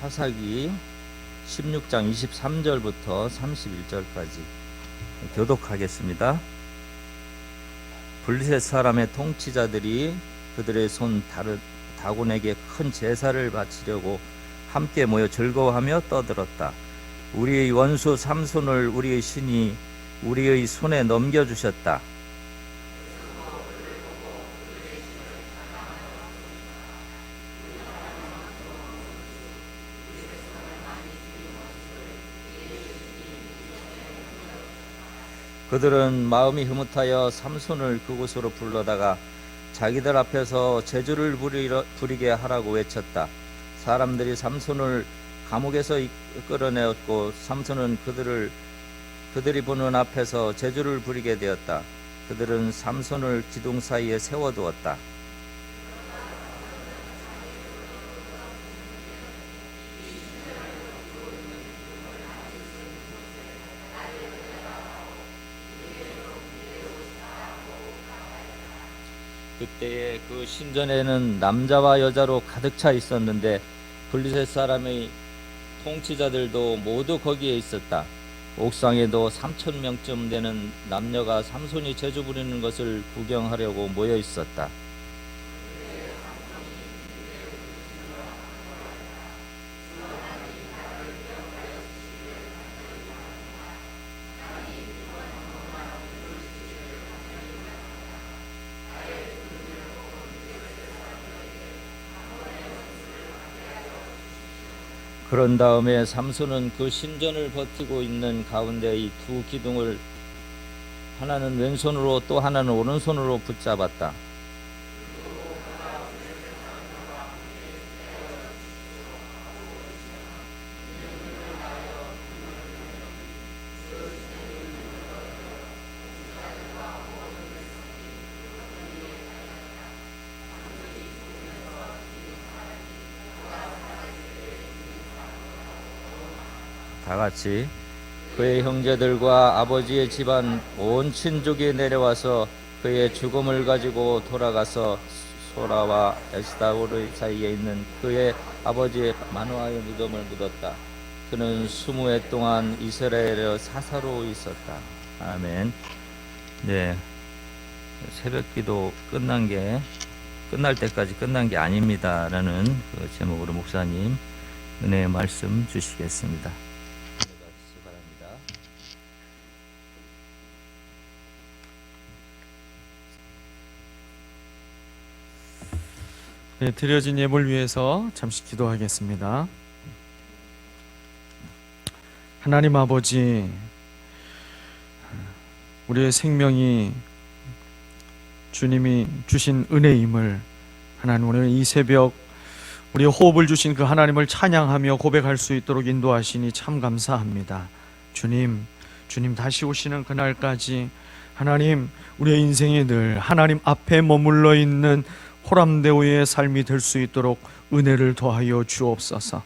사사기 16장 23절부터 31절까지 교독하겠습니다. 블레셋 사람의 통치자들이 그들의 손 다곤에게 큰 제사를 바치려고 함께 모여 즐거워하며 떠들었다. 우리의 원수 삼손을 우리의 신이 우리의 손에 넘겨주셨다. 그들은 마음이 흐뭇하여 삼손을 그곳으로 불러다가 자기들 앞에서 제주를 부리게 하라고 외쳤다. 사람들이 삼손을 감옥에서 끌어내었고 삼손은 그들이 보는 앞에서 제주를 부리게 되었다. 그들은 삼손을 기둥 사이에 세워두었다. 그때에 그 신전에는 남자와 여자로 가득 차 있었는데 블레셋 사람의 통치자들도 모두 거기에 있었다. 옥상에도 3,000명쯤 되는 남녀가 삼손이 제주 부리는 것을 구경하려고 모여 있었다. 그런 다음에 삼손은 그 신전을 버티고 있는 가운데 이 두 기둥을 하나는 왼손으로 또 하나는 오른손으로 붙잡았다. 다 같이 그의 형제들과 아버지의 집안 온 친족이 내려와서 그의 죽음을 가지고 돌아가서 소라와 에스다올 사이에 있는 그의 아버지의 마노아의 무덤을 묻었다. 그는 20해 동안 이스라엘의 사사로 있었다. 아멘. 네, 새벽기도 끝날 때까지 끝난 게 아닙니다라는 그 제목으로 목사님 은혜의 말씀 주시겠습니다. 네, 드려진 예물 위해서 잠시 기도하겠습니다. 하나님 아버지, 우리의 생명이 주님이 주신 은혜임을 하나님, 오늘 이 새벽 우리의 호흡을 주신 그 하나님을 찬양하며 고백할 수 있도록 인도하시니 참 감사합니다. 주님 다시 오시는 그날까지 하나님, 우리의 인생에 늘 하나님 앞에 머물러 있는 호람대오의 삶이 될 수 있도록 은혜를 더하여 주옵소서.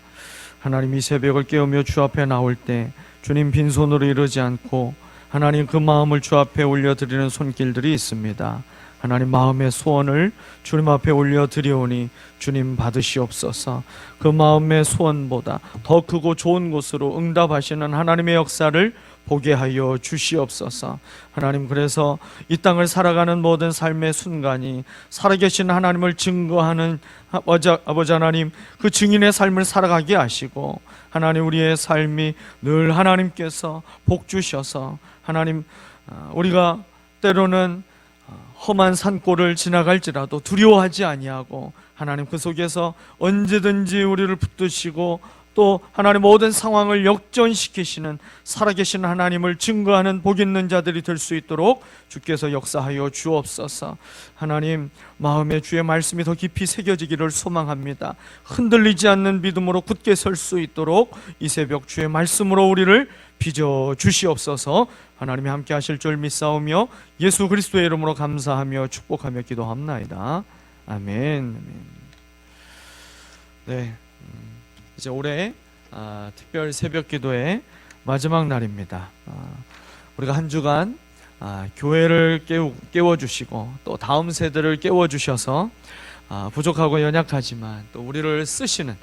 하나님, 이 새벽을 깨우며 주 앞에 나올 때 주님 빈손으로 이르지 않고 하나님 그 마음을 주 앞에 올려드리는 손길들이 있습니다. 하나님, 마음의 소원을 주님 앞에 올려드리오니 주님 받으시옵소서. 그 마음의 소원보다 더 크고 좋은 곳으로 응답하시는 하나님의 역사를 보게 하여 주시옵소서. 하나님, 그래서 이 땅을 살아가는 모든 삶의 순간이 살아계신 하나님을 증거하는 아버지 하나님, 그 증인의 삶을 살아가게 하시고 하나님, 우리의 삶이 늘 하나님께서 복 주셔서 하나님, 우리가 때로는 험한 산골을 지나갈지라도 두려워하지 아니하고 하나님, 그 속에서 언제든지 우리를 붙드시고 또 하나님 모든 상황을 역전시키시는 살아계신 하나님을 증거하는 복 있는 자들이 될 수 있도록 주께서 역사하여 주옵소서. 하나님, 마음에 주의 말씀이 더 깊이 새겨지기를 소망합니다. 흔들리지 않는 믿음으로 굳게 설 수 있도록 이 새벽 주의 말씀으로 우리를 빚어 주시옵소서. 하나님이 함께 하실 줄 믿사오며 예수 그리스도의 이름으로 감사하며 축복하며 기도합나이다. 아멘. 네, 이제 올해 특별 새벽 기도의 마지막 날입니다. 우리가 한 주간 교회를 깨워주시고 또 다음 세대를 깨워주셔서 부족하고 연약하지만 또 우리를 쓰시는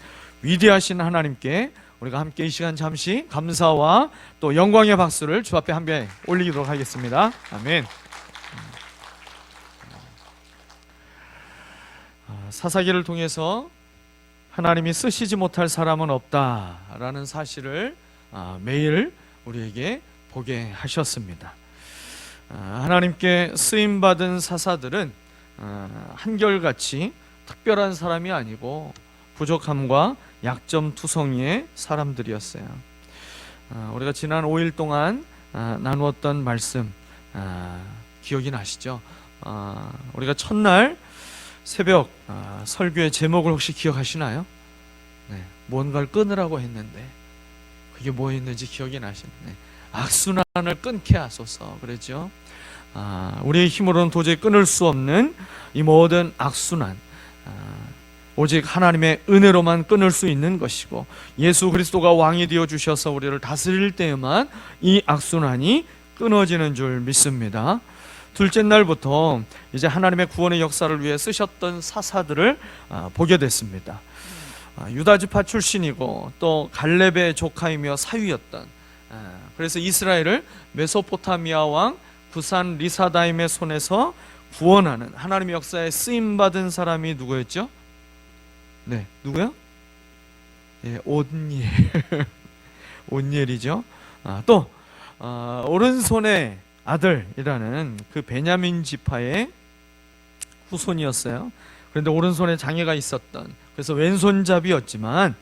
위대하신 하나님께 우리가 함께 이 시간 잠시 감사와 또 영광의 박수를 주 앞에 함께 올리도록 하겠습니다. 아멘. 사사기를 통해서 하나님이 쓰시지 못할 사람은 없다라는 사실을 매일 우리에게 보게 하셨습니다. 하나님께 쓰임받은 사사들은 한결같이 특별한 사람이 아니고 부족함과 약점투성이의 사람들이었어요. 우리가 지난 5일 동안 나누었던 말씀 기억이 나시죠? 우리가 첫날 새벽 설교의 제목을 혹시 기억하시나요? 네, 뭔가를 끊으라고 했는데 그게 뭐였는지 기억이 나시나요? 악순환을 끊게 하소서 그랬죠. 우리의 힘으로는 도저히 끊을 수 없는 이 모든 악순환, 오직 하나님의 은혜로만 끊을 수 있는 것이고 예수 그리스도가 왕이 되어 주셔서 우리를 다스릴 때에만 이 악순환이 끊어지는 줄 믿습니다. 둘째 날부터 이제 하나님의 구원의 역사를 위해 쓰셨던 사사들을 보게 됐습니다. 유다 지파 출신이고 또 갈렙의 조카이며 사위였던, 그래서 이스라엘을 메소포타미아 왕 구산 리사다임의 손에서 구원하는 하나님의 역사에 쓰임받은 사람이 누구였죠? 네, 누구요? 예, 온니엘. 온니엘이죠. 또 오른손의 아들이라는 그 베냐민 지파의 후손이었어요. 그런데 오른손에 장애가 있었던, 그래서 왼손잡이였지만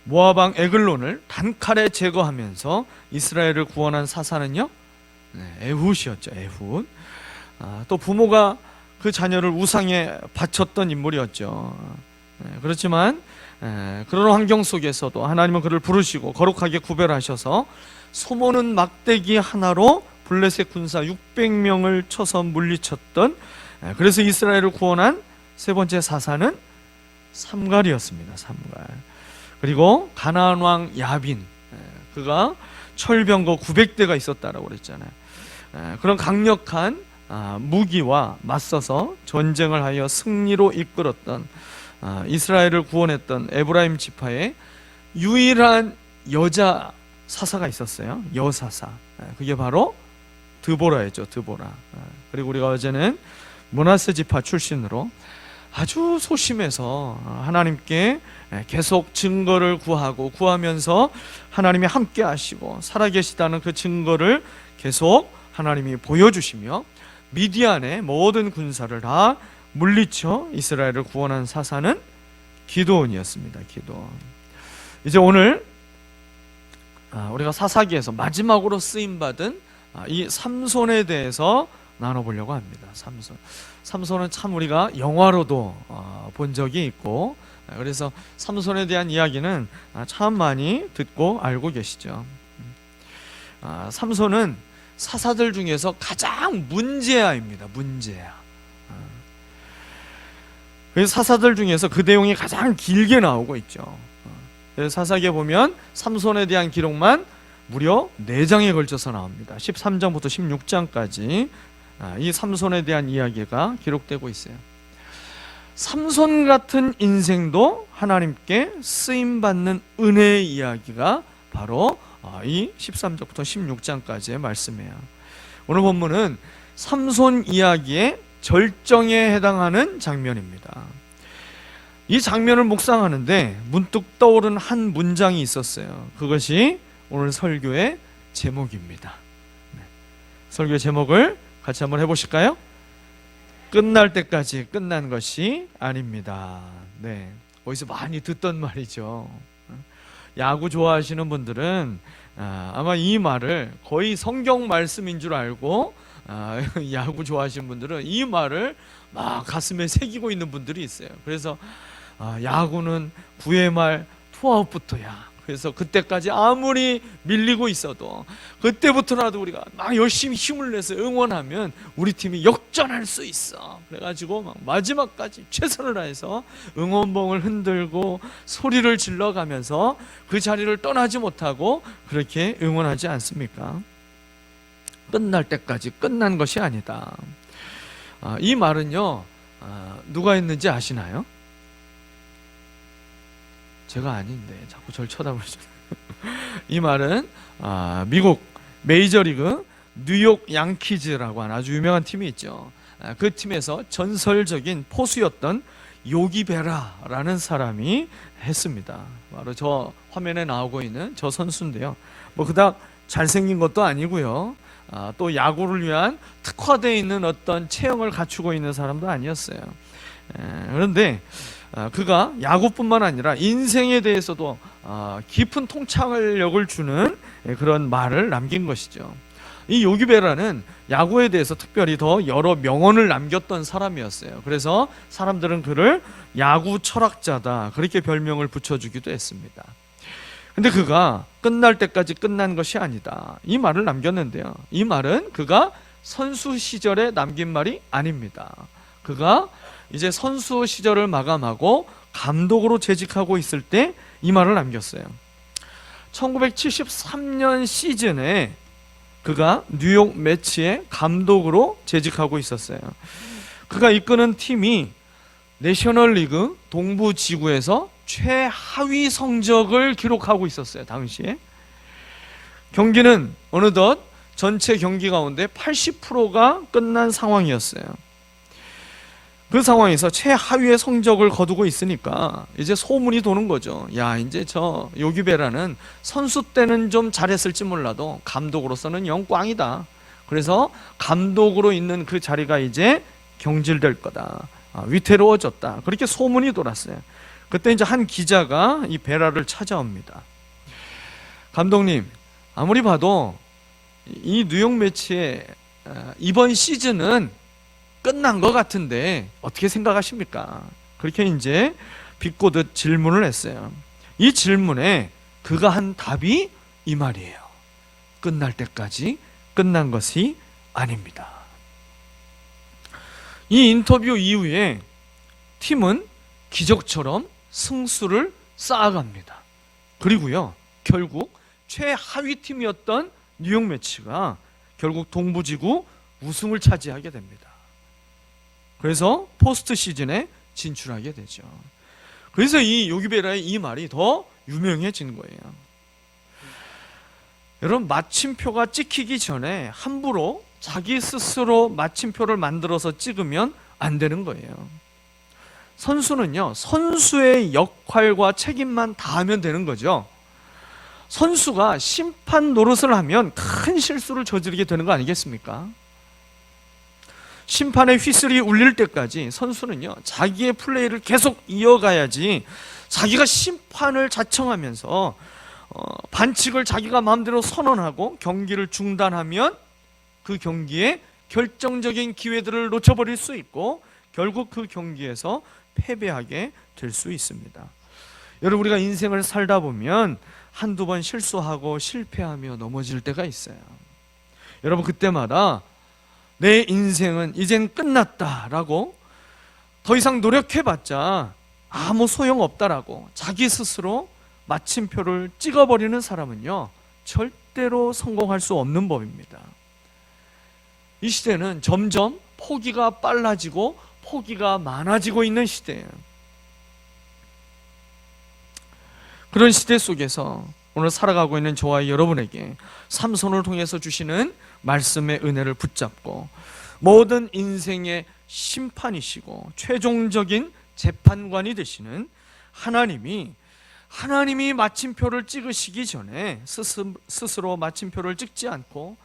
모압 왕 에글론을 단칼에 제거하면서 이스라엘을 구원한 사사는요, 에훗이었죠. 에훗. 또 부모가 그 자녀를 우상에 바쳤던 인물이었죠. 그렇지만 그런 환경 속에서도 하나님은 그를 부르시고 거룩하게 구별하셔서 소모는 막대기 하나로 블레셋 군사 600명을 쳐서 물리쳤던, 그래서 이스라엘을 구원한 세 번째 사사는 삼갈이었습니다. 삼갈. 그리고 가나안 왕 야빈, 그가 철병거 900대가 있었다라고 그랬잖아요. 그런 강력한 무기와 맞서서 전쟁을 하여 승리로 이끌었던, 이스라엘을 구원했던 에브라임 지파의 유일한 여자 사사가 있었어요. 여사사. 그게 바로 드보라였죠. 드보라. 그리고 우리가 어제는 므낫세 지파 출신으로 아주 소심해서 하나님께 계속 증거를 구하면서 하나님이 함께 하시고 살아계시다는 그 증거를 계속 하나님이 보여주시며 미디안의 모든 군사를 다 물리쳐 이스라엘을 구원한 사사는 기드온이었습니다. 기드온. 이제 오늘 우리가 사사기에서 마지막으로 쓰임받은 이 삼손에 대해서 나눠보려고 합니다. 삼손은 참 우리가 영화로도 본 적이 있고, 그래서 삼손에 대한 이야기는 참 많이 듣고 알고 계시죠. 삼손은 사사들 중에서 가장 문제아입니다. 문제아. 그래서 사사들 중에서 그 내용이 가장 길게 나오고 있죠. 그래서 사사기에 보면 삼손에 대한 기록만 무려 4장에 걸쳐서 나옵니다. 13장부터 16장까지 이 삼손에 대한 이야기가 기록되고 있어요. 삼손 같은 인생도 하나님께 쓰임받는 은혜의 이야기가 바로 이 13장부터 16장까지의 말씀이에요. 오늘 본문은 삼손 이야기의 절정에 해당하는 장면입니다. 이 장면을 묵상하는데 문득 떠오른 한 문장이 있었어요. 그것이 오늘 설교의 제목입니다. 설교의 제목을 같이 한번 해보실까요? 끝날 때까지 끝난 것이 아닙니다. 네, 어디서 많이 듣던 말이죠. 야구 좋아하시는 분들은 아마 이 말을 거의 성경 말씀인 줄 알고, 야구 좋아하시는 분들은 이 말을 막 가슴에 새기고 있는 분들이 있어요. 그래서 야구는 9회 말 투아웃부터야. 그래서 그때까지 아무리 밀리고 있어도 그때부터라도 우리가 막 열심히 힘을 내서 응원하면 우리 팀이 역전할 수 있어. 그래가지고 막 마지막까지 최선을 다해서 응원봉을 흔들고 소리를 질러가면서 그 자리를 떠나지 못하고 그렇게 응원하지 않습니까? 끝날 때까지 끝난 것이 아니다. 이 말은요, 누가 했는지 아시나요? 제가 아닌데 자꾸 절 쳐다보시죠. 이 말은 미국 메이저리그 뉴욕 양키즈라고 하는 아주 유명한 팀이 있죠. 그 팀에서 전설적인 포수였던 요기 베라라는 사람이 했습니다. 바로 저 화면에 나오고 있는 저 선수인데요. 뭐 그닥 잘생긴 것도 아니고요. 또 야구를 위한 특화되어 있는 어떤 체형을 갖추고 있는 사람도 아니었어요. 그런데 그가 야구뿐만 아니라 인생에 대해서도 깊은 통찰력을 주는 그런 말을 남긴 것이죠. 이 요기 베라는 야구에 대해서 특별히 더 여러 명언을 남겼던 사람이었어요. 그래서 사람들은 그를 야구 철학자다 그렇게 별명을 붙여주기도 했습니다. 근데 그가 끝날 때까지 끝난 것이 아니다 이 말을 남겼는데요. 이 말은 그가 선수 시절에 남긴 말이 아닙니다. 그가 이제 선수 시절을 마감하고 감독으로 재직하고 있을 때 이 말을 남겼어요. 1973년 시즌에 그가 뉴욕 매치의 감독으로 재직하고 있었어요. 그가 이끄는 팀이 내셔널리그 동부 지구에서 최하위 성적을 기록하고 있었어요. 당시에 경기는 어느덧 전체 경기 가운데 80%가 끝난 상황이었어요. 그 상황에서 최하위의 성적을 거두고 있으니까 이제 소문이 도는 거죠. 야, 이제 저 요기 베라는 선수 때는 좀 잘했을지 몰라도 감독으로서는 영 꽝이다. 그래서 감독으로 있는 그 자리가 이제 경질될 거다. 위태로워졌다. 그렇게 소문이 돌았어요. 그때 이제 한 기자가 이 베라를 찾아옵니다. 감독님, 아무리 봐도 이 뉴욕 매치의 이번 시즌은 끝난 것 같은데 어떻게 생각하십니까? 그렇게 이제 비꼬듯 질문을 했어요. 이 질문에 그가 한 답이 이 말이에요. 끝날 때까지 끝난 것이 아닙니다. 이 인터뷰 이후에 팀은 기적처럼 승수를 쌓아갑니다. 그리고요, 결국 최하위 팀이었던 뉴욕 매치가 결국 동부지구 우승을 차지하게 됩니다. 그래서 포스트 시즌에 진출하게 되죠. 그래서 이 요기 베라의 이 말이 더 유명해진 거예요. 여러분, 마침표가 찍히기 전에 함부로 자기 스스로 마침표를 만들어서 찍으면 안 되는 거예요. 선수는요, 선수의 역할과 책임만 다하면 되는 거죠. 선수가 심판 노릇을 하면 큰 실수를 저지르게 되는 거 아니겠습니까? 심판의 휘슬이 울릴 때까지 선수는요, 자기의 플레이를 계속 이어가야지 자기가 심판을 자청하면서 반칙을 자기가 마음대로 선언하고 경기를 중단하면 그 경기에 결정적인 기회들을 놓쳐버릴 수 있고 결국 그 경기에서 패배하게 될 수 있습니다. 여러분, 우리가 인생을 살다 보면 한두 번 실수하고 실패하며 넘어질 때가 있어요. 여러분, 그때마다 내 인생은 이젠 끝났다라고 더 이상 노력해봤자 아무 소용없다라고 자기 스스로 마침표를 찍어버리는 사람은요, 절대로 성공할 수 없는 법입니다. 이 시대는 점점 포기가 빨라지고 포기가 많아지고 있는 시대예요. 그런 시대 속에서 오늘 살아가고 있는 저와 여러분에게 삼손을 통해서 주시는 말씀의 은혜를 붙잡고 모든 인생의 심판이시고 최종적인 재판관이 되시는 하나님이 마침표를 찍으시기 전에 스스로 마침표를 찍지 않고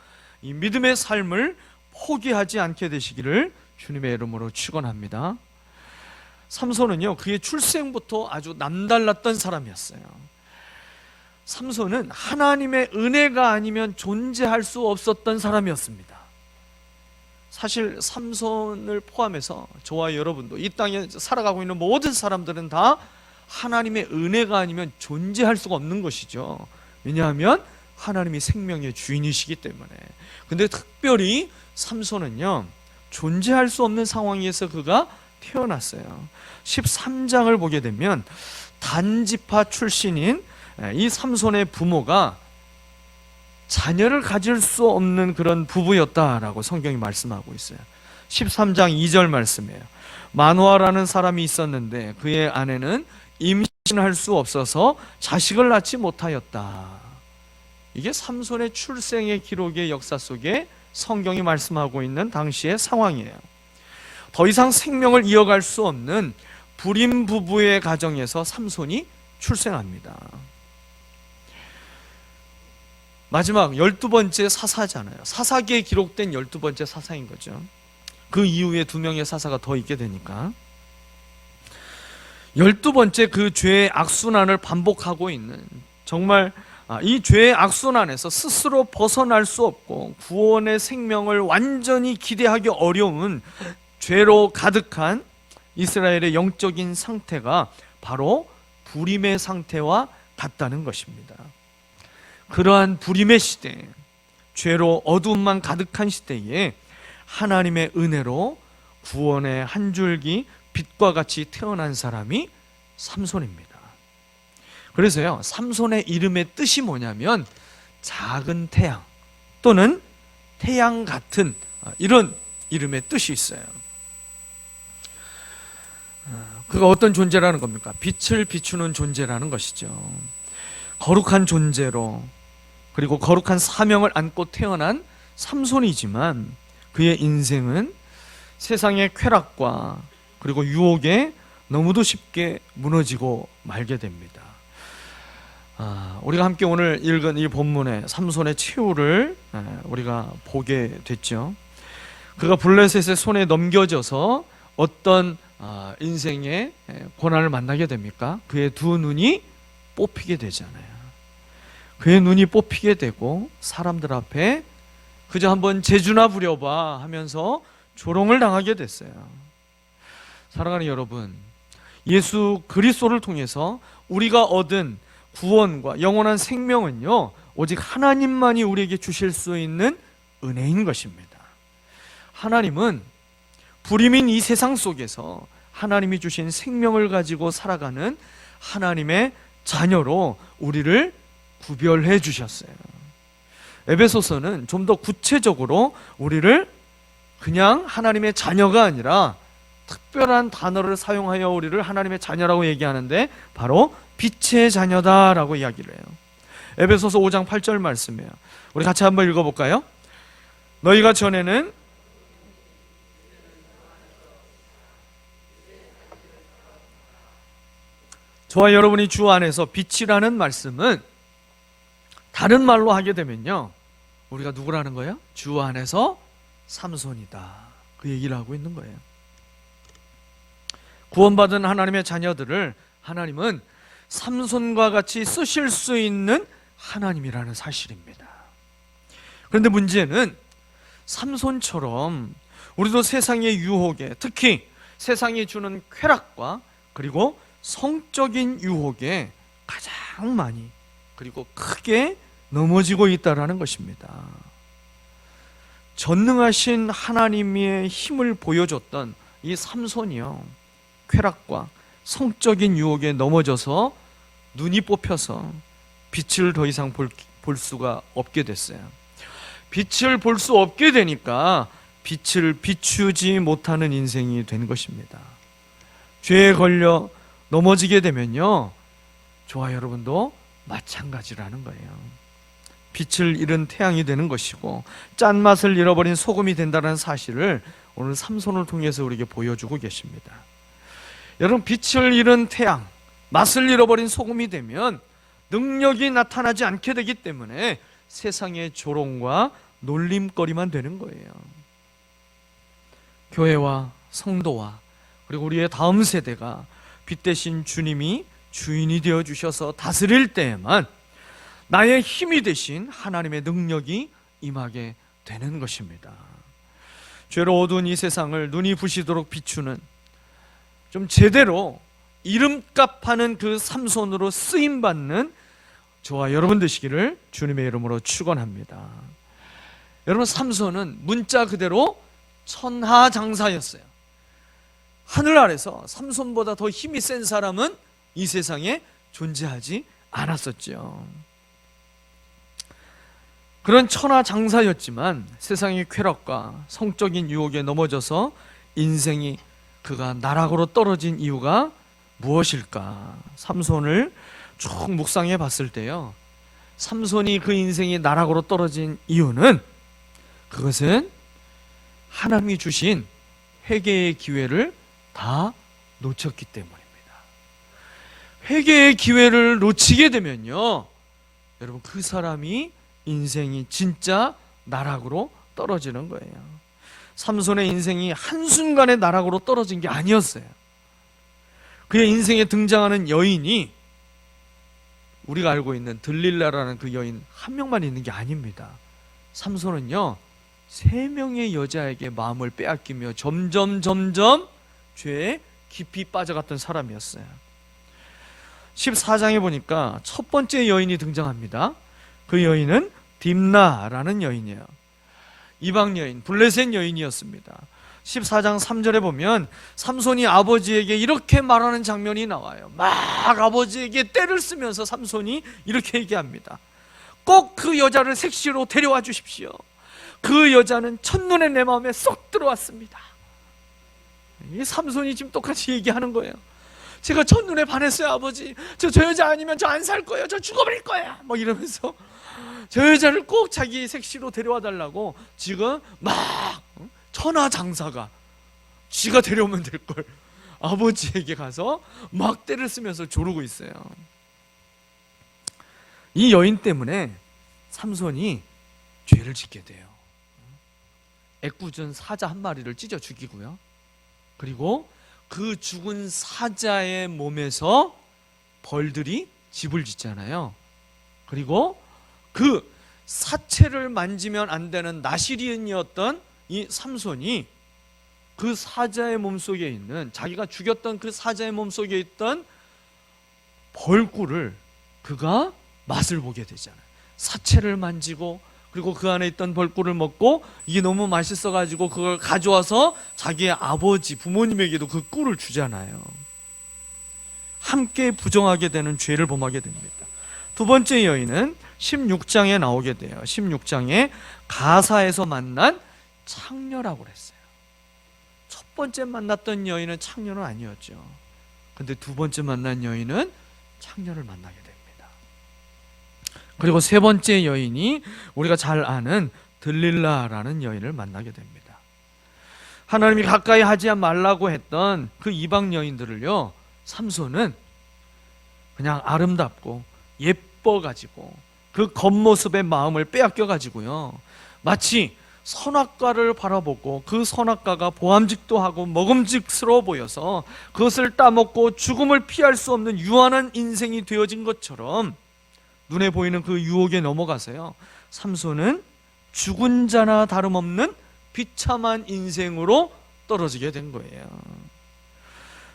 이 믿음의 삶을 포기하지 않게 되시기를 주님의 이름으로 축원합니다. 삼손은요, 그의 출생부터 아주 남달랐던 사람이었어요. 삼손은 하나님의 은혜가 아니면 존재할 수 없었던 사람이었습니다. 사실 삼손을 포함해서 저와 여러분도 이 땅에 살아가고 있는 모든 사람들은 다 하나님의 은혜가 아니면 존재할 수가 없는 것이죠. 왜냐하면 하나님이 생명의 주인이시기 때문에. 근데 특별히 삼손은요, 존재할 수 없는 상황에서 그가 태어났어요. 13장을 보게 되면 단지파 출신인 이 삼손의 부모가 자녀를 가질 수 없는 그런 부부였다라고 성경이 말씀하고 있어요. 13장 2절 말씀이에요. 마노아라는 사람이 있었는데 그의 아내는 임신을 임신할 수 없어서 자식을 낳지 못하였다. 이게 삼손의 출생의 기록의 역사 속에 성경이 말씀하고 있는 당시의 상황이에요. 더 이상 생명을 이어갈 수 없는 불임 부부의 가정에서 삼손이 출생합니다. 마지막 12번째 사사잖아요. 사사기에 기록된 12번째 사사인 거죠. 그 이후에 2명의 사사가 더 있게 되니까 12번째 그 죄의 악순환을 반복하고 있는, 정말 이 죄의 악순환에서 스스로 벗어날 수 없고 구원의 생명을 완전히 기대하기 어려운 죄로 가득한 이스라엘의 영적인 상태가 바로 불임의 상태와 같다는 것입니다. 그러한 불임의 시대, 죄로 어두움만 가득한 시대에 하나님의 은혜로 구원의 한 줄기 빛과 같이 태어난 사람이 삼손입니다. 그래서요, 삼손의 이름의 뜻이 뭐냐면 작은 태양 또는 태양 같은, 이런 이름의 뜻이 있어요. 그가 어떤 존재라는 겁니까? 빛을 비추는 존재라는 것이죠. 거룩한 존재로, 그리고 거룩한 사명을 안고 태어난 삼손이지만 그의 인생은 세상의 쾌락과 그리고 유혹에 너무도 쉽게 무너지고 말게 됩니다. 우리가 함께 오늘 읽은 이 본문의 삼손의 최후를 우리가 보게 됐죠. 그가 블레셋의 손에 넘겨져서 어떤 인생의 고난을 만나게 됩니까? 그의 두 눈이 뽑히게 되잖아요. 그의 눈이 뽑히게 되고 사람들 앞에 그저 한번 재주나 부려봐 하면서 조롱을 당하게 됐어요. 사랑하는 여러분, 예수 그리스도를 통해서 우리가 얻은 구원과 영원한 생명은요, 오직 하나님만이 우리에게 주실 수 있는 은혜인 것입니다. 하나님은 불임인 이 세상 속에서 하나님이 주신 생명을 가지고 살아가는 하나님의 자녀로 우리를 구별해 주셨어요. 에베소서는 좀 더 구체적으로 우리를 그냥 하나님의 자녀가 아니라 특별한 단어를 사용하여 우리를 하나님의 자녀라고 얘기하는데 바로 빛의 자녀다라고 이야기를 해요. 에베소서 5장 8절 말씀이에요. 우리 같이 한번 읽어볼까요? 너희가 전에는 저와 여러분이 주 안에서 빛이라는 말씀은 다른 말로 하게 되면요, 우리가 누구라는 거예요? 주 안에서 삼손이다, 그 얘기를 하고 있는 거예요. 구원받은 하나님의 자녀들을 하나님은 삼손과 같이 쓰실 수 있는 하나님이라는 사실입니다. 그런데 문제는 삼손처럼 우리도 세상의 유혹에, 특히 세상이 주는 쾌락과 그리고 성적인 유혹에 가장 많이 그리고 크게 넘어지고 있다는 것입니다. 전능하신 하나님의 힘을 보여줬던 이 삼손이요, 쾌락과 성적인 유혹에 넘어져서 눈이 뽑혀서 빛을 더 이상 볼 수가 없게 됐어요. 빛을 볼 수 없게 되니까 빛을 비추지 못하는 인생이 된 것입니다. 죄에 걸려 넘어지게 되면요, 저와 여러분도 마찬가지라는 거예요. 빛을 잃은 태양이 되는 것이고 짠맛을 잃어버린 소금이 된다는 사실을 오늘 삼손을 통해서 우리에게 보여주고 계십니다. 여러분, 빛을 잃은 태양, 맛을 잃어버린 소금이 되면 능력이 나타나지 않게 되기 때문에 세상의 조롱과 놀림거리만 되는 거예요. 교회와 성도와 그리고 우리의 다음 세대가 빛 대신 주님이 주인이 되어 주셔서 다스릴 때에만 나의 힘이 되신 하나님의 능력이 임하게 되는 것입니다. 죄로 어두운 이 세상을 눈이 부시도록 비추는, 좀 제대로 이름값하는 그 삼손으로 쓰임받는 저와 여러분 되시기를 주님의 이름으로 축원합니다. 여러분, 삼손은 문자 그대로 천하장사였어요. 하늘 아래서 삼손보다 더 힘이 센 사람은 이 세상에 존재하지 않았었죠. 그런 천하장사였지만 세상의 쾌락과 성적인 유혹에 넘어져서 인생이 그가 나락으로 떨어진 이유가 무엇일까? 삼손을 쭉 묵상해 봤을 때요, 삼손이 그 인생이 나락으로 떨어진 이유는, 그것은 하나님이 주신 회개의 기회를 다 놓쳤기 때문입니다. 회개의 기회를 놓치게 되면요, 여러분, 그 사람이 인생이 진짜 나락으로 떨어지는 거예요. 삼손의 인생이 한순간에 나락으로 떨어진 게 아니었어요. 그의 인생에 등장하는 여인이 우리가 알고 있는 들릴라라는 그 여인 한 명만 있는 게 아닙니다. 삼손은요, 3명의 여자에게 마음을 빼앗기며 점점 죄에 깊이 빠져갔던 사람이었어요. 14장에 보니까 첫 번째 여인이 등장합니다. 그 여인은 딥나라는 여인이에요. 이방 여인, 블레셋 여인이었습니다. 14장 3절에 보면 삼손이 아버지에게 이렇게 말하는 장면이 나와요. 막 아버지에게 떼를 쓰면서 삼손이 이렇게 얘기합니다. 꼭 그 여자를 색시로 데려와 주십시오. 그 여자는 첫눈에 내 마음에 쏙 들어왔습니다. 이 삼손이 지금 똑같이 얘기하는 거예요. 제가 첫눈에 반했어요, 아버지. 저 여자 아니면 저 안 살 거예요. 저 죽어버릴 거야. 막 이러면서 저 여자를 꼭 자기 색시로 데려와 달라고 지금 막 천하장사가 지가 데려오면 될 걸 아버지에게 가서 막 떼를 쓰면서 조르고 있어요. 이 여인 때문에 삼손이 죄를 짓게 돼요. 애꿎은 사자 한 마리를 찢어 죽이고요, 그리고 그 죽은 사자의 몸에서 벌들이 집을 짓잖아요. 그리고 그 사체를 만지면 안 되는 나시린이었던 이 삼손이 그 사자의 몸속에 있는, 자기가 죽였던 그 사자의 몸속에 있던 벌꿀을 그가 맛을 보게 되잖아요. 사체를 만지고, 그리고 그 안에 있던 벌꿀을 먹고 이게 너무 맛있어가지고 그걸 가져와서 자기의 아버지, 부모님에게도 그 꿀을 주잖아요. 함께 부정하게 되는 죄를 범하게 됩니다. 두 번째 여인은 16장에 나오게 돼요. 16장에 가사에서 만난 창녀라고 그랬어요. 첫 번째 만났던 여인은 창녀는 아니었죠. 근데 두 번째 만난 여인은 창녀를 만나게 됩니다. 그리고 세 번째 여인이 우리가 잘 아는 들릴라라는 여인을 만나게 됩니다. 하나님이 가까이 하지 말라고 했던 그 이방 여인들을요, 삼손은 그냥 아름답고 예뻐가지고 그 겉모습의 마음을 빼앗겨가지고요, 마치 선악과를 바라보고 그 선악과가 보암직도 하고 먹음직스러워 보여서 그것을 따먹고 죽음을 피할 수 없는 유한한 인생이 되어진 것처럼 눈에 보이는 그 유혹에 넘어가서요, 삼손은 죽은 자나 다름없는 비참한 인생으로 떨어지게 된 거예요.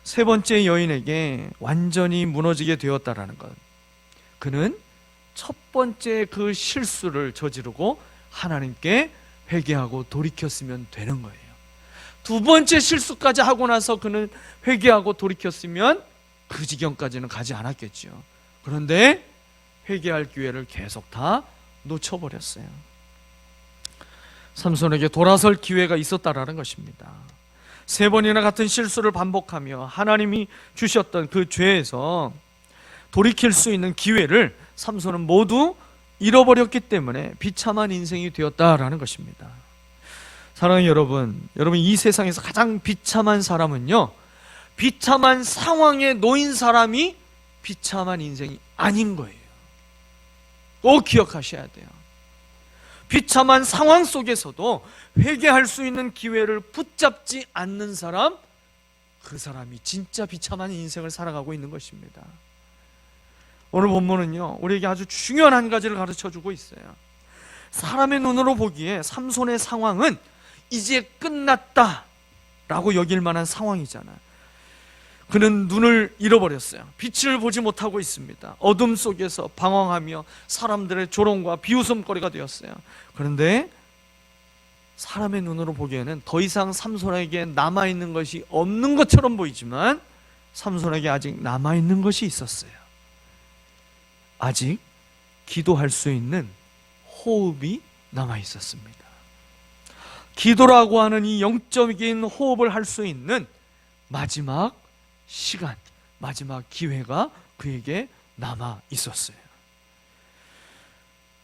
세 번째 여인에게 완전히 무너지게 되었다라는 것, 그는 첫 번째 그 실수를 저지르고 하나님께 회개하고 돌이켰으면 되는 거예요. 두 번째 실수까지 하고 나서 그는 회개하고 돌이켰으면 그 지경까지는 가지 않았겠죠. 그런데 회개할 기회를 계속 다 놓쳐버렸어요. 삼손에게 돌아설 기회가 있었다라는 것입니다. 세 번이나 같은 실수를 반복하며 하나님이 주셨던 그 죄에서 돌이킬 수 있는 기회를 삼손은 모두 잃어버렸기 때문에 비참한 인생이 되었다라는 것입니다. 사랑하는 여러분, 이 세상에서 가장 비참한 사람은요, 비참한 상황에 놓인 사람이 비참한 인생이 아닌 거예요. 꼭 기억하셔야 돼요. 비참한 상황 속에서도 회개할 수 있는 기회를 붙잡지 않는 사람, 그 사람이 진짜 비참한 인생을 살아가고 있는 것입니다. 오늘 본문은요, 우리에게 아주 중요한 한 가지를 가르쳐주고 있어요. 사람의 눈으로 보기에 삼손의 상황은 이제 끝났다라고 여길 만한 상황이잖아요. 그는 눈을 잃어버렸어요. 빛을 보지 못하고 있습니다. 어둠 속에서 방황하며 사람들의 조롱과 비웃음거리가 되었어요. 그런데 사람의 눈으로 보기에는 더 이상 삼손에게 남아있는 것이 없는 것처럼 보이지만 삼손에게 아직 남아있는 것이 있었어요. 아직 기도할 수 있는 호흡이 남아있었습니다. 기도라고 하는 이 영적인 호흡을 할 수 있는 마지막 시간, 마지막 기회가 그에게 남아 있었어요.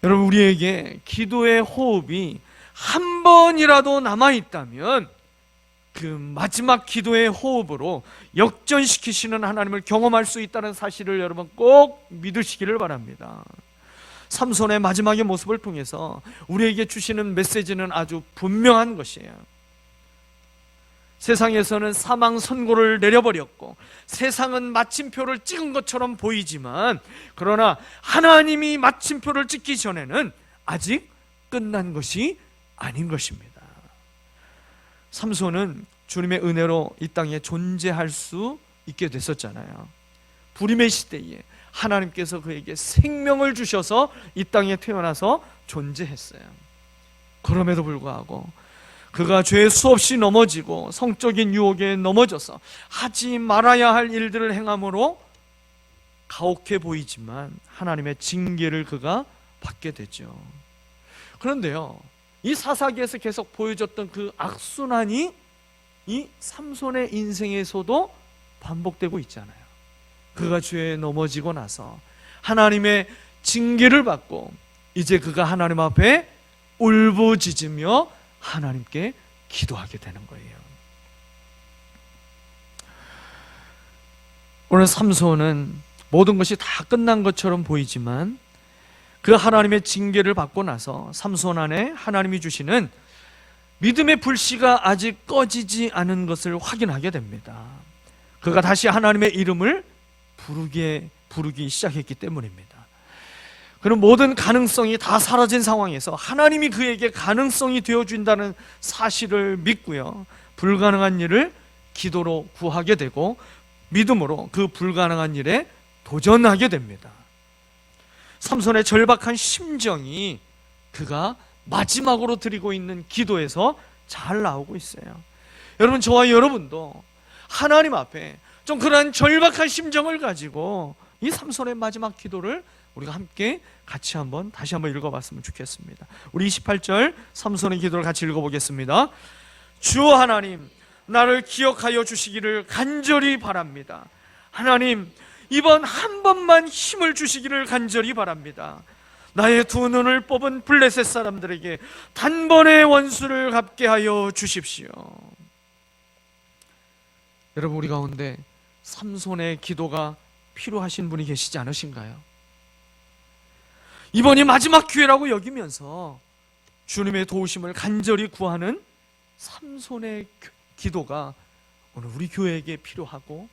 여러분, 우리에게 기도의 호흡이 한 번이라도 남아 있다면 그 마지막 기도의 호흡으로 역전시키시는 하나님을 경험할 수 있다는 사실을 여러분 꼭 믿으시기를 바랍니다. 삼손의 마지막의 모습을 통해서 우리에게 주시는 메시지는 아주 분명한 것이에요. 세상에서는 사망 선고를 내려버렸고 세상은 마침표를 찍은 것처럼 보이지만, 그러나 하나님이 마침표를 찍기 전에는 아직 끝난 것이 아닌 것입니다. 삼손은 주님의 은혜로 이 땅에 존재할 수 있게 됐었잖아요. 불임의 시대에 하나님께서 그에게 생명을 주셔서 이 땅에 태어나서 존재했어요. 그럼에도 불구하고 그가 죄에 수없이 넘어지고 성적인 유혹에 넘어져서 하지 말아야 할 일들을 행함으로 가혹해 보이지만 하나님의 징계를 그가 받게 되죠. 그런데요, 이 사사기에서 계속 보여줬던 그 악순환이 이 삼손의 인생에서도 반복되고 있잖아요. 그가 죄에 넘어지고 나서 하나님의 징계를 받고 이제 그가 하나님 앞에 울부짖으며 하나님께 기도하게 되는 거예요. 오늘 삼손은 모든 것이 다 끝난 것처럼 보이지만 그 하나님의 징계를 받고 나서 삼손 안에 하나님이 주시는 믿음의 불씨가 아직 꺼지지 않은 것을 확인하게 됩니다. 그가 다시 하나님의 이름을 부르기 시작했기 때문입니다. 그런 모든 가능성이 다 사라진 상황에서 하나님이 그에게 가능성이 되어준다는 사실을 믿고요, 불가능한 일을 기도로 구하게 되고 믿음으로 그 불가능한 일에 도전하게 됩니다. 삼손의 절박한 심정이 그가 마지막으로 드리고 있는 기도에서 잘 나오고 있어요. 여러분, 저와 여러분도 하나님 앞에 좀 그러한 절박한 심정을 가지고 이 삼손의 마지막 기도를 우리가 함께 다시 한번 읽어봤으면 좋겠습니다. 우리 28절 삼손의 기도를 같이 읽어보겠습니다. 주 하나님, 나를 기억하여 주시기를 간절히 바랍니다. 하나님, 이번 한 번만 힘을 주시기를 간절히 바랍니다. 나의 두 눈을 뽑은 블레셋 사람들에게 단번에 원수를 갚게 하여 주십시오. 여러분, 우리 가운데 삼손의 기도가 필요하신 분이 계시지 않으신가요? 이번이 마지막 기회라고 여기면서 주님의 도우심을 간절히 구하는 삼손의 기도가 오늘 우리 교회에게 필요하고,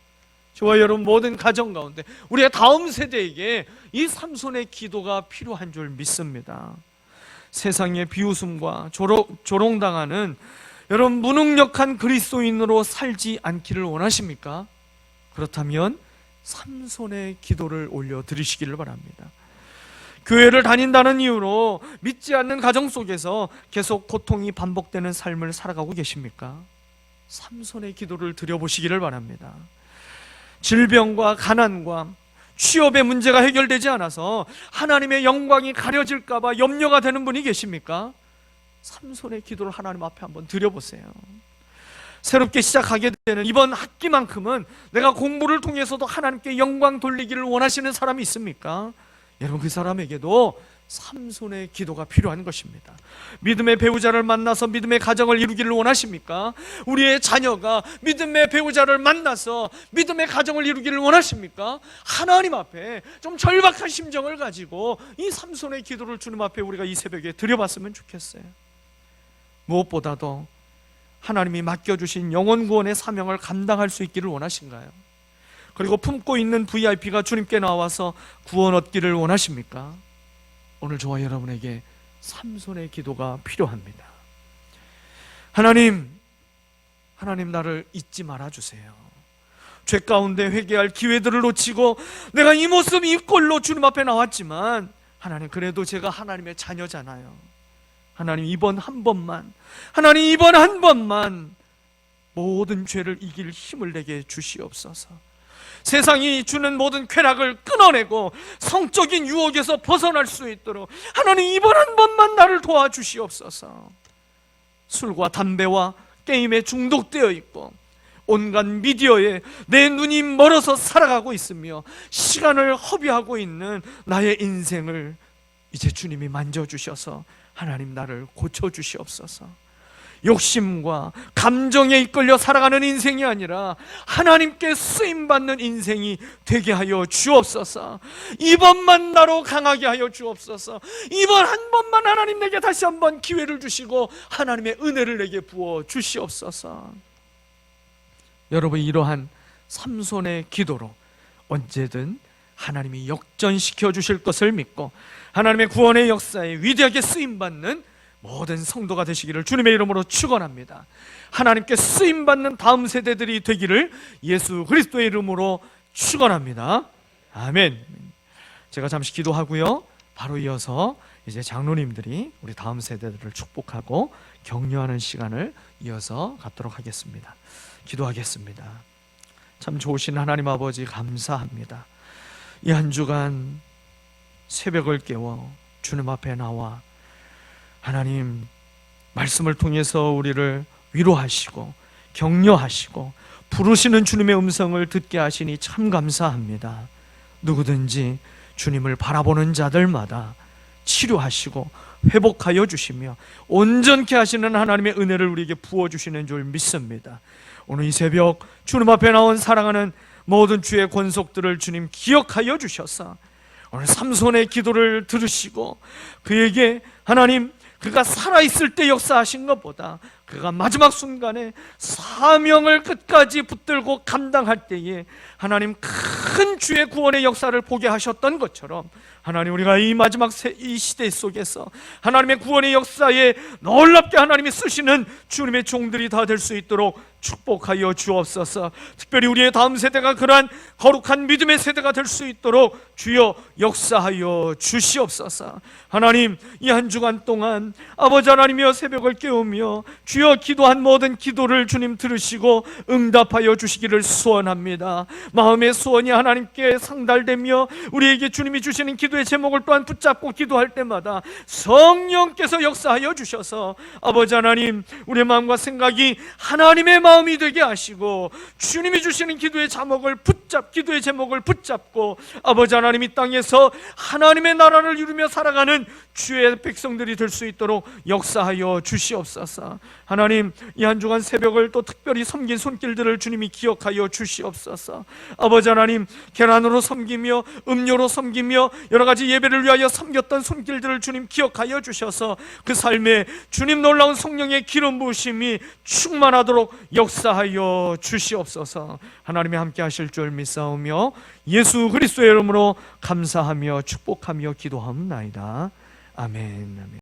저와 여러분 모든 가정 가운데 우리의 다음 세대에게 이 삼손의 기도가 필요한 줄 믿습니다. 세상의 비웃음과 조롱당하는 여러분 무능력한 그리스도인으로 살지 않기를 원하십니까? 그렇다면 삼손의 기도를 올려드리시기를 바랍니다. 교회를 다닌다는 이유로 믿지 않는 가정 속에서 계속 고통이 반복되는 삶을 살아가고 계십니까? 삼손의 기도를 드려보시기를 바랍니다. 질병과 가난과 취업의 문제가 해결되지 않아서 하나님의 영광이 가려질까 봐 염려가 되는 분이 계십니까? 삼손의 기도를 하나님 앞에 한번 드려보세요. 새롭게 시작하게 되는 이번 학기만큼은 내가 공부를 통해서도 하나님께 영광 돌리기를 원하시는 사람이 있습니까? 여러분, 그 사람에게도 삼손의 기도가 필요한 것입니다. 믿음의 배우자를 만나서 믿음의 가정을 이루기를 원하십니까? 우리의 자녀가 믿음의 배우자를 만나서 믿음의 가정을 이루기를 원하십니까? 하나님 앞에 좀 절박한 심정을 가지고 이 삼손의 기도를 주님 앞에 우리가 이 새벽에 드려봤으면 좋겠어요. 무엇보다도 하나님이 맡겨주신 영혼 구원의 사명을 감당할 수 있기를 원하신가요? 그리고 품고 있는 VIP가 주님께 나와서 구원 얻기를 원하십니까? 오늘 저와 여러분에게 삼손의 기도가 필요합니다. 하나님 나를 잊지 말아주세요. 죄 가운데 회개할 기회들을 놓치고 내가 이 모습 이 꼴로 주님 앞에 나왔지만 하나님, 그래도 제가 하나님의 자녀잖아요. 하나님, 이번 한 번만 모든 죄를 이길 힘을 내게 주시옵소서. 세상이 주는 모든 쾌락을 끊어내고 성적인 유혹에서 벗어날 수 있도록 하나님, 이번 한 번만 나를 도와주시옵소서. 술과 담배와 게임에 중독되어 있고 온갖 미디어에 내 눈이 멀어서 살아가고 있으며 시간을 허비하고 있는 나의 인생을 이제 주님이 만져주셔서 하나님 나를 고쳐주시옵소서. 욕심과 감정에 이끌려 살아가는 인생이 아니라 하나님께 쓰임받는 인생이 되게 하여 주옵소서. 이번만 나로 강하게 하여 주옵소서. 이번 한 번만 하나님 내게 다시 한번 기회를 주시고 하나님의 은혜를 내게 부어 주시옵소서. 여러분, 이러한 삼손의 기도로 언제든 하나님이 역전시켜 주실 것을 믿고 하나님의 구원의 역사에 위대하게 쓰임받는 모든 성도가 되시기를 주님의 이름으로 축원합니다. 하나님께 쓰임받는 다음 세대들이 되기를 예수 그리스도의 이름으로 축원합니다. 아멘. 제가 잠시 기도하고요, 바로 이어서 이제 장로님들이 우리 다음 세대들을 축복하고 격려하는 시간을 이어서 갖도록 하겠습니다. 기도하겠습니다. 참 좋으신 하나님 아버지, 감사합니다. 이 한 주간 새벽을 깨워 주님 앞에 나와 하나님 말씀을 통해서 우리를 위로하시고 격려하시고 부르시는 주님의 음성을 듣게 하시니 참 감사합니다. 누구든지 주님을 바라보는 자들마다 치료하시고 회복하여 주시며 온전케 하시는 하나님의 은혜를 우리에게 부어주시는 줄 믿습니다. 오늘 이 새벽 주님 앞에 나온 사랑하는 모든 주의 권속들을 주님 기억하여 주셔서 오늘 삼손의 기도를 들으시고 그에게 하나님, 그가 살아있을 때 역사하신 것보다 그가 마지막 순간에 사명을 끝까지 붙들고 감당할 때에 하나님 큰 주의 구원의 역사를 보게 하셨던 것처럼 하나님, 우리가 이 마지막 이 시대 속에서 하나님의 구원의 역사에 놀랍게 하나님이 쓰시는 주님의 종들이 다 될 수 있도록 축복하여 주옵소서. 특별히 우리의 다음 세대가 그러한 거룩한 믿음의 세대가 될 수 있도록 주여 역사하여 주시옵소서. 하나님, 이 한 주간 동안 아버지 하나님이여 새벽을 깨우며 주여 기도한 모든 기도를 주님 들으시고 응답하여 주시기를 소원합니다. 마음의 소원이 하나님께 상달되며 우리에게 주님이 주시는 기도의 제목을 또한 붙잡고 기도할 때마다 성령께서 역사하여 주셔서 아버지 하나님, 우리의 마음과 생각이 하나님의 마음이 되게 하시고 주님이 주시는 기도의 제목을 붙잡고 아버지 하나님, 이 땅에서 하나님의 나라를 이루며 살아가는 주의 백성들이 될 수 있도록 역사하여 주시옵소서. 하나님, 이 한 주간 새벽을 또 특별히 섬긴 손길들을 주님이 기억하여 주시옵소서. 아버지 하나님, 계란으로 섬기며 음료로 섬기며 여러 가지 예배를 위하여 섬겼던 손길들을 주님 기억하여 주셔서 그 삶에 주님 놀라운 성령의 기름 부으심이 충만하도록 역사하여 주시옵소서. 하나님이 함께 하실 줄 믿사오며 예수 그리스도의 이름으로 감사하며 축복하며 기도하옵나이다. 아멘.